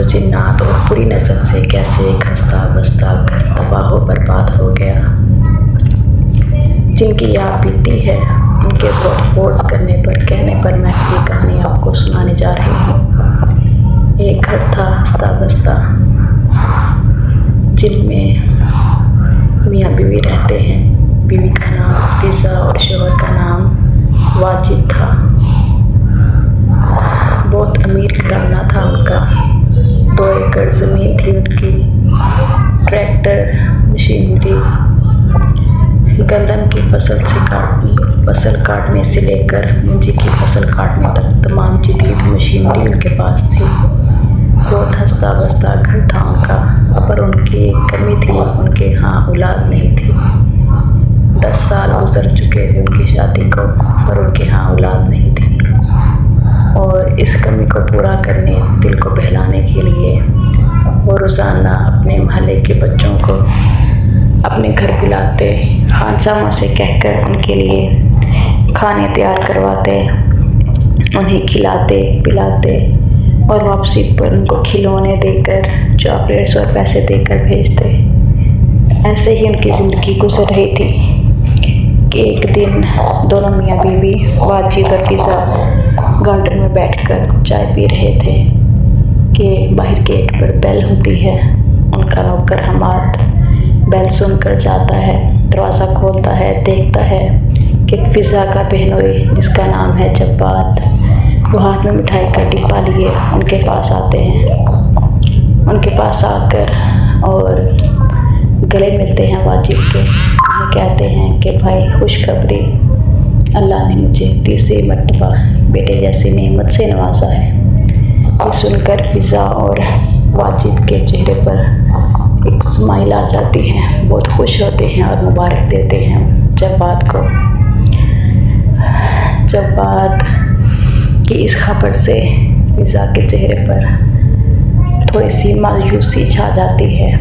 जिन्नात और बुरी नज़र से कैसे एक हंसता बसता घर तबाह व बर्बाद हो गया। जिनकी याद बीती है उनके बहुत फोर्स करने पर कहने पर मैं ये कहानी आपको सुनाने जा रही हूँ। एक घर था हंसता बसता जिनमें मियाँ बीवी रहते हैं। बीवी का नाम फिज़ा और शौहर का नाम वाजिद था। बहुत अमीर घराना था उनका। 2 एकड़ ज़मीन थी उनकी। ट्रैक्टर, मशीनरी, गंदम की फसल काटने से लेकर मुंजी की फसल काटने तक तमाम जदीद मशीनरी उनके पास थी। बहुत हंसता बसता घर था उनका, पर उनकी एक कमी थी, उनके यहाँ औलाद नहीं थी। 10 साल गुजर चुके थे उनकी शादी को, पर उनके यहाँ औलाद नहीं थी। और इस कमी को पूरा करने, दिल को बहलाने के लिए वो रोज़ाना अपने महल्ले के बच्चों को अपने घर बुलाते, खानसामा से कहकर उनके लिए खाने तैयार करवाते, उन्हें खिलाते पिलाते और वापसी पर उनको खिलौने देकर, चॉकलेट्स और पैसे देकर भेजते। ऐसे ही उनकी ज़िंदगी गुजर रही थी कि एक दिन दोनों मियाँ बीवी वाजिद और फिज़ा गार्डन में बैठकर चाय पी रहे थे कि बाहर गेट पर बेल होती है। उनका नौकर हमाद बेल सुनकर जाता है, दरवाज़ा खोलता है, देखता है कि फिज़ा का बहनोई जिसका नाम है जब्बात, वो हाथ में मिठाई का डिब्बा लिए उनके पास आते हैं। उनके पास आकर और गले मिलते हैं वाजिद के। उन्हें कहते हैं कि भाई खुशखबरी, अल्लाह ने मुझे तीसरी मर्तबा बेटे जैसी नेमत से नवाजा है। ये सुनकर फिज़ा और वाजिद के चेहरे पर एक स्माइल आ जाती है। बहुत खुश होते हैं और मुबारक देते हैं जब्बात को। जब्बात की इस खबर से फिज़ा के चेहरे पर थोड़ी सी मायूसी छा जाती है।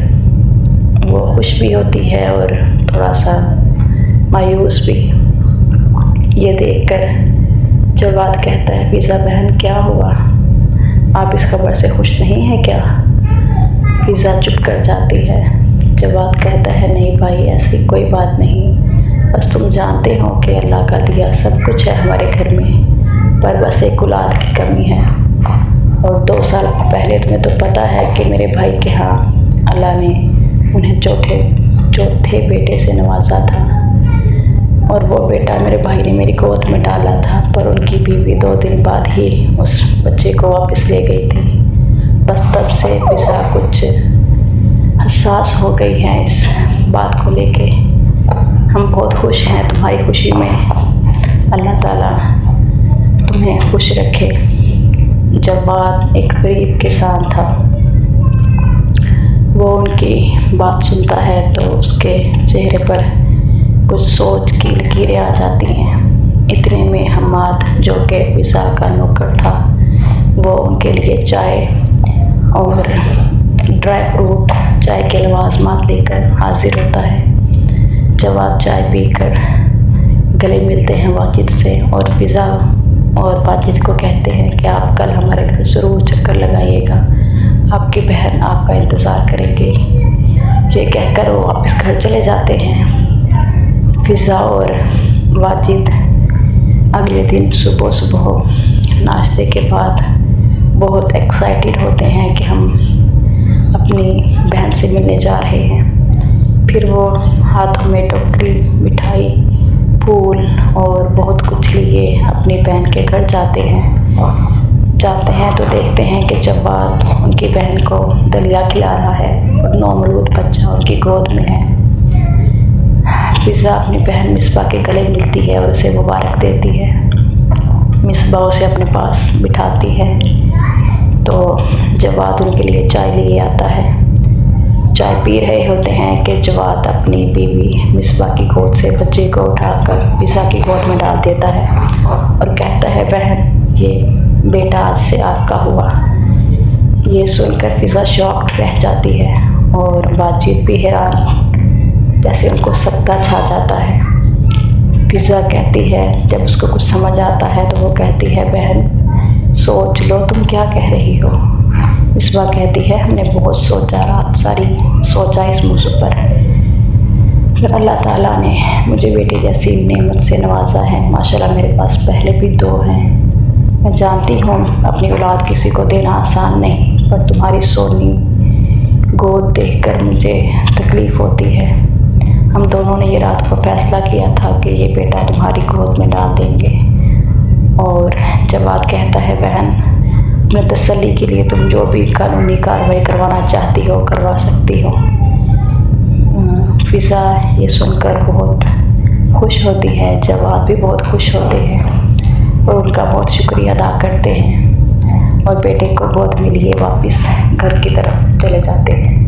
वो खुश भी होती है और थोड़ा सा मायूस भी। ये देखकर जब्बात कहता है, फिज़ा बहन क्या हुआ, आप इस खबर से खुश नहीं हैं क्या? फिज़ा चुप कर जाती है। जब्बात कहता है, नहीं भाई ऐसी कोई बात नहीं, बस तुम जानते हो कि अल्लाह का दिया सब कुछ है हमारे घर में, पर बस एक औलाद की कमी है। और 2 साल पहले तुम्हें तो पता है कि मेरे भाई के यहाँ अल्लाह ने उन्हें चौथे बेटे से नवाजा था, और वो बेटा मेरे भाई ने मेरी गोद में डाला था, पर उनकी बीवी 2 दिन बाद ही उस बच्चे को वापस ले गई थी। बस तब से फिज़ा कुछ हसास हो गई है इस बात को लेके। हम बहुत खुश हैं तुम्हारी खुशी में, अल्लाह ताला तुम्हें खुश रखे। जब्बात एक गरीब किसान था। वो उनकी बात सुनता है तो उसके चेहरे पर कुछ सोच की लकीरें आ जाती हैं। इतने में हमाद जो कि फिज़ा का नौकर था, वो उनके लिए चाय और ड्राई फ्रूट, चाय के लवाज़मात लेकर हाजिर होता है। जब्बात चाय पीकर गले मिलते हैं वाजिद से और फिज़ा और वाजिद को कहते हैं कि आप कल हमारे घर ज़रूर चक्कर लगाइएगा, आपकी बहन आपका इंतज़ार करेगी। ये कहकर वो वापस घर चले जाते हैं। फिज़ा और वाजिद अगले दिन सुबह नाश्ते के बाद बहुत एक्साइटेड होते हैं कि हम अपनी बहन से मिलने जा रहे हैं। फिर वो हाथों में टोकरी, मिठाई, फूल और बहुत कुछ लिए अपनी बहन के घर जाते हैं तो देखते हैं कि जब्बात उनकी बहन को दलिया खिला रहा है और नौमौलूद बच्चा उनकी गोद में है। फिज़ा अपनी बहन मिसबा के गले मिलती है और उसे मुबारक देती है। मिसबा उसे अपने पास बिठाती है तो जब्बात उनके लिए चाय लिए आता है। चाय पी रहे होते हैं कि जब्बात अपनी बीवी मिसबा की गोद से बच्चे को उठाकर फिज़ा की गोद में डाल देता है और कहता है, बहन ये बेटा आज से आपका हुआ। ये सुनकर फिज़ा शॉक्ड रह जाती है और वाजिद भी हैरान, जैसे उनको सत्ता छा जाता है। फिज़ा कहती है, जब उसको कुछ समझ आता है तो वो कहती है, बहन सोच लो तुम क्या कह रही हो। مصباح کہتی ہے ہم نے بہت سوچا، رات ساری سوچا اس موضوع پر، پھر اللہ تعالیٰ نے مجھے بیٹی جیسی نعمت سے نوازا ہے۔ ماشاءاللہ میرے پاس پہلے بھی 2 ہیں۔ میں جانتی ہوں اپنی اولاد کسی کو دینا آسان نہیں، پر تمہاری سونی گود دیکھ کر مجھے تکلیف ہوتی ہے۔ ہم دونوں نے یہ رات کو فیصلہ کیا تھا کہ یہ بیٹا تمہاری گود میں ڈال دیں گے، اور جواد کہتا ہے بہن اپنے تسلی کے لیے تم جو بھی قانونی کارروائی کروانا چاہتی ہو کروا سکتی ہو۔ فضا یہ سن کر بہت خوش ہوتی ہے، جواد بھی بہت خوش ہوتے ہیں اور ان کا بہت شکریہ ادا کرتے ہیں، اور بیٹے کو گود میں لیے واپس گھر کی طرف چلے جاتے ہیں۔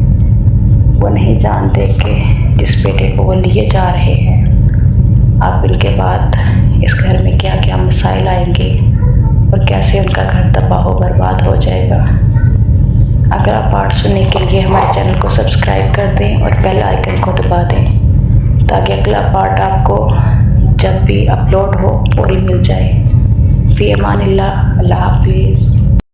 وہ نہیں جانتے کہ جس بیٹے کو وہ لیے جا رہے ہیں اب ان کے بعد اس گھر میں کیا کیا مسائل آئیں گے اور کیسے ان کا گھر تباہ و برباد ہو جائے گا۔ اگلا پارٹ سننے کے لیے ہمارے چینل کو سبسکرائب کر دیں اور بیل آئیکن کو دبا دیں تاکہ اگلا پارٹ آپ کو جب بھی اپلوڈ ہو فوری مل جائے۔ فی امان اللہ، اللہ حافظ۔